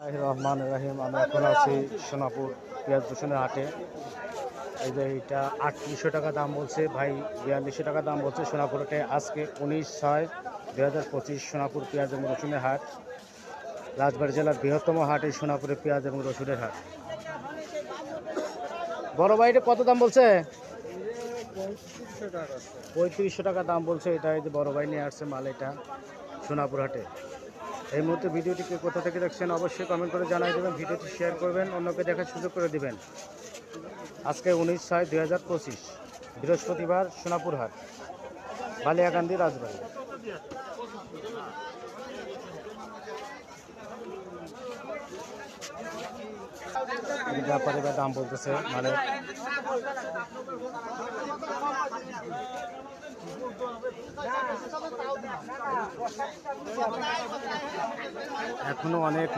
রহমান রাহিম। আমি এখন আছি সোনাপুর পেঁয়াজ রসুনের হাটে। এই যে এইটা 3800 টাকা দাম বলছে ভাই, 4200 টাকা দাম বলছে সোনাপুর হাটে। আজকে 19/6/2025 সোনাপুর পেঁয়াজ এবং রসুনের হাট। রাজবাড়ী জেলার বৃহত্তম হাট এই সোনাপুরের পেঁয়াজ এবং রসুনের হাট। বড় ভাই এটা কত দাম বলছে? 3500 টাকা দাম বলছে। এটা এই যে বড় ভাই নিয়ে আসছে মাল, এটা সোনাপুর হাটে। এই মুহূর্তে ভিডিওটিকে কোথা থেকে দেখছেন অবশ্যই কমেন্ট করে জানাই দেবেন, ভিডিওটি শেয়ার করবেন, অন্যকে দেখার সুযোগ করে দিবেন। আজকে 19/6/2025 বৃহস্পতিবার, সোনাপুর হাট, বালিয়াকান্দি, রাজবাড়ী। ব্যাপারে বা দাম বলতেছে মানে এখনো অনেক